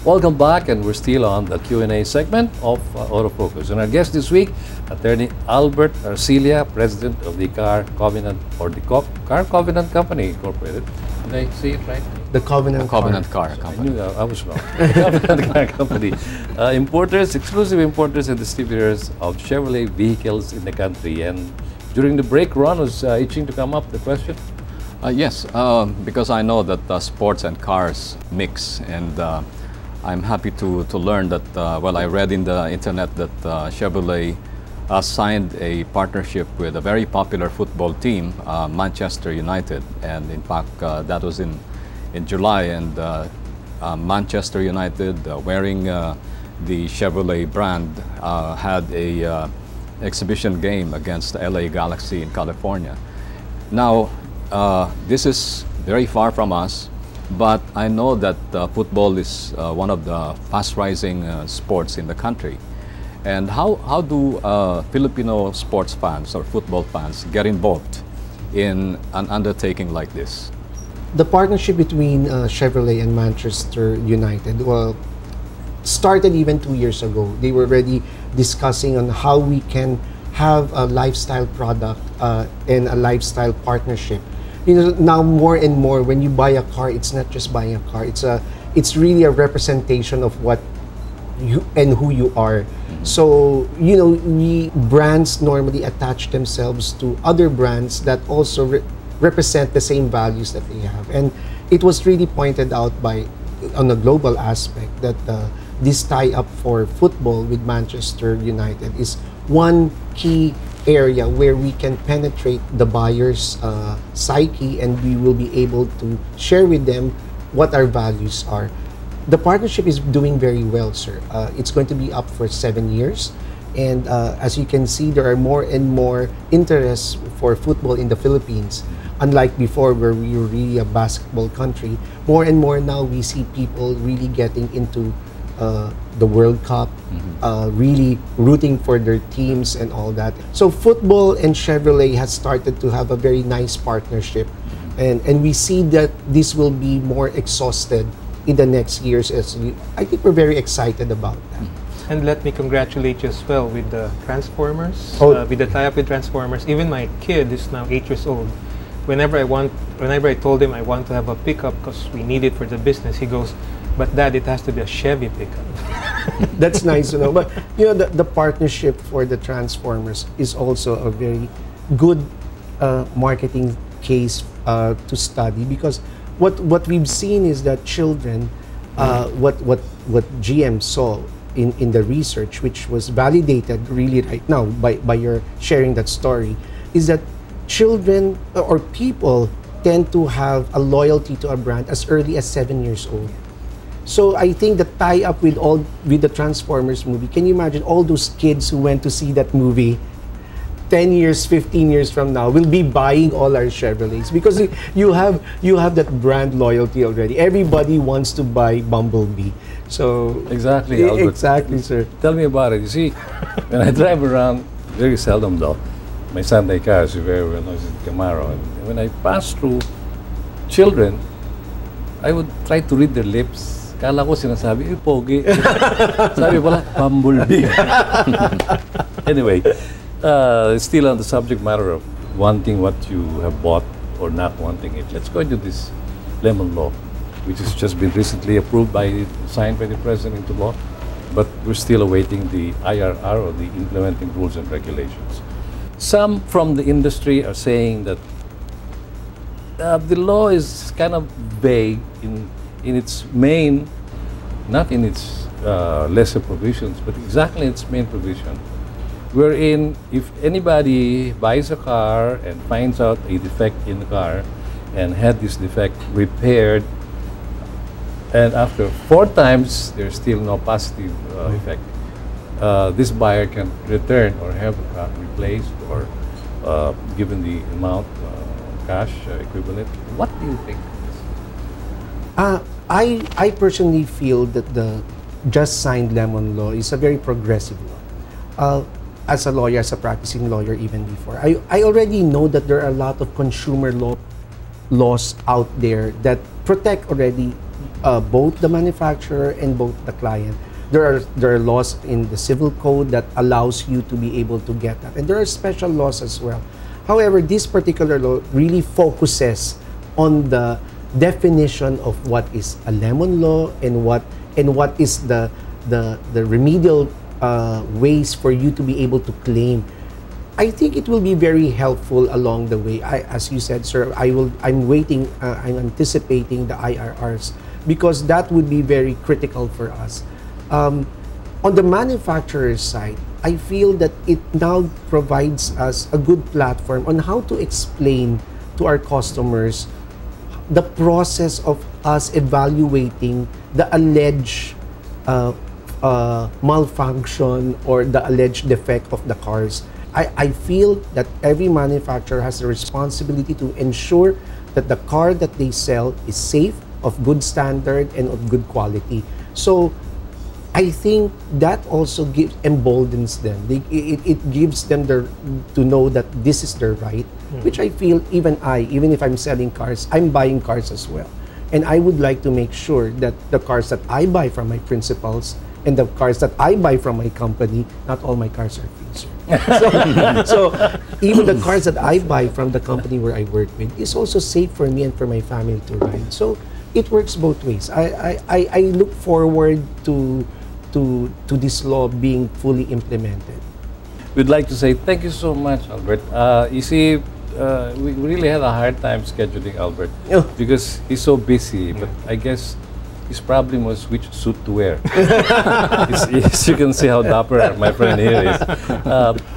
Welcome back, and we're still on the Q&A segment of Autofocus. And our guest this week, Attorney Albert Arcilla, President of the Car Covenant, or the Car Covenant Company Incorporated. Did I say it right? The Covenant Car Company. I knew I was wrong. Covenant Car Company. Importers, exclusive importers and distributors of Chevrolet vehicles in the country. And during the break, Ron was itching to come up the question. Yes, because I know that sports and cars mix, and I'm happy to learn that, well, I read in the internet that Chevrolet signed a partnership with a very popular football team, Manchester United, and in fact that was in July, and Manchester United, wearing the Chevrolet brand, had a exhibition game against the LA Galaxy in California. Now, this is very far from us, but I know that football is one of the fast-rising sports in the country. And how do Filipino sports fans or football fans get involved in an undertaking like this? The partnership between Chevrolet and Manchester United, well, started even 2 years ago. They were already discussing on how we can have a lifestyle product and a lifestyle partnership. You know, now more and more, when you buy a car, it's not just buying a car. It's really a representation of what you and who you are. Mm-hmm. So, you know, brands normally attach themselves to other brands that also represent the same values that they have. And it was really pointed out on a global aspect that this tie-up for football with Manchester United is one key area where we can penetrate the buyer's psyche, and we will be able to share with them what our values are. The partnership is doing very well, sir. It's going to be up for 7 years, and as you can see, there are more and more interests for football in the Philippines. Unlike before, where we were really a basketball country, more and more now we see people really getting into the World Cup, really rooting for their teams and all that. So football and Chevrolet has started to have a very nice partnership, and we see that this will be more exhausted in the next years. I think we're very excited about that. And let me congratulate you as well with the Transformers, with the tie-up with Transformers. Even my kid is now 8 years old. Whenever I told him I want to have a pickup because we need it for the business, he goes, "But Dad, it has to be a Chevy pickup." That's nice to know. But you know, the partnership for the Transformers is also a very good marketing case to study, because what we've seen is that children, what GM saw in the research, which was validated really right now by your sharing that story, is that children or people tend to have a loyalty to a brand as early as 7 years old. So I think the tie-up with the Transformers movie, can you imagine all those kids who went to see that movie 10 years, 15 years from now will be buying all our Chevrolets, because you have that brand loyalty already. Everybody wants to buy Bumblebee. So exactly, Albert. Exactly, sir. Tell me about it. You see, when I drive around, very seldom though, my Sunday car is very well known as Camaro, and when I pass through children, I would try to read their lips. Kala ko sinasabi, pogi. Sabi pala, Bumblebee. Anyway, still on the subject matter of wanting what you have bought or not wanting it, let's go into this lemon law, which has just been recently signed by the President into law, but we're still awaiting the IRR, or the implementing rules and regulations. Some from the industry are saying that the law is kind of vague in its main, not in its lesser provisions, but exactly in its main provision, wherein if anybody buys a car and finds out a defect in the car and had this defect repaired, and after 4 times there's still no positive effect, this buyer can return or have the car replaced or given the amount cash equivalent. What do you think of this? I personally feel that the just signed lemon law is a very progressive law. As a lawyer, as a practicing lawyer even before, I already know that there are a lot of consumer laws out there that protect already both the manufacturer and both the client. There are laws in the civil code that allows you to be able to get that, and there are special laws as well. However, this particular law really focuses on the definition of what is a lemon law and what is the remedial ways for you to be able to claim. I think it will be very helpful along the way. As you said, sir, I'm waiting. I'm anticipating the IRRs because that would be very critical for us. On the manufacturer's side, I feel that it now provides us a good platform on how to explain to our customers the process of us evaluating the alleged malfunction or the alleged defect of the cars. I feel that every manufacturer has the responsibility to ensure that the car that they sell is safe, of good standard, and of good quality. So I think that also emboldens them. It gives them to know that this is their right, which I feel even if I'm selling cars, I'm buying cars as well. And I would like to make sure that the cars that I buy from my principals and the cars that I buy from my company, not all my cars are free, sir. So even the cars that I buy from the company where I work with is also safe for me and for my family to ride. So it works both ways. I look forward to this law being fully implemented. We'd like to say thank you so much, Albert. You see, we really had a hard time scheduling Albert because he's so busy, but I guess his problem was which suit to wear. As you can see how dapper my friend here is.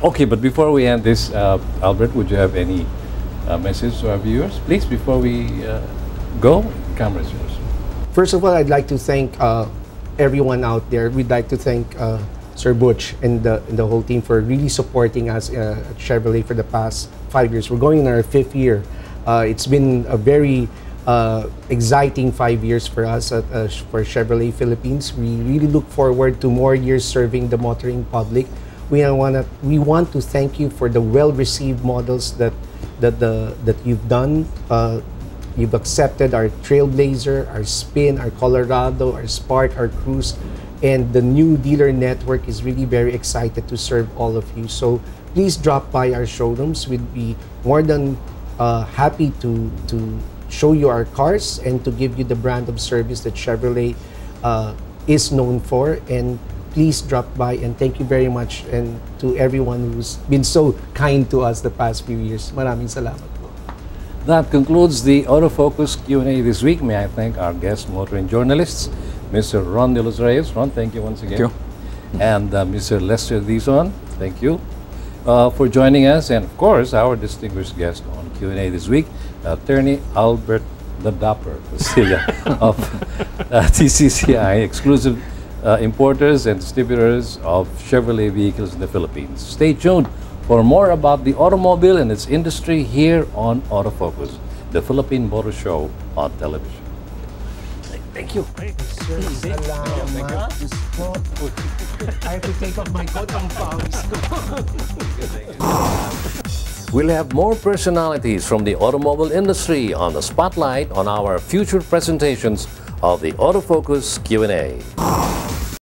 Okay, but before we end this, Albert, would you have any message to our viewers? Please, before we go, the camera is yours. First of all, I'd like to thank everyone out there. We'd like to thank Sir Butch and the whole team for really supporting us at Chevrolet for the past 5 years. We're going in our 5th year. It's been a very exciting 5 years for us for Chevrolet Philippines. We really look forward to more years serving the motoring public. We want to thank you for the well-received models that you've done. You've accepted our Trailblazer, our Spin, our Colorado, our Spark, our Cruise, and the new dealer network is really very excited to serve all of you. So please drop by our showrooms. We'd be more than happy to show you our cars and to give you the brand of service that Chevrolet is known for. And please drop by, and thank you very much, and to everyone who's been so kind to us the past few years. Maraming salamat. That concludes the Autofocus Q&A this week. May I thank our guest motoring journalists, Mr. Ron De Los Reyes. Ron, thank you once again. Thank you. And Mr. Lester Dizon, thank you for joining us. And of course, our distinguished guest on Q&A this week, Attorney Albert the Dapper Arcilla of TCCI, exclusive importers and distributors of Chevrolet vehicles in the Philippines. Stay tuned for more about the automobile and its industry here on Autofocus, the Philippine Motor Show on television. Thank you. I have to take off my coat and pants. We'll have more personalities from the automobile industry on the spotlight on our future presentations of the Autofocus Q&A.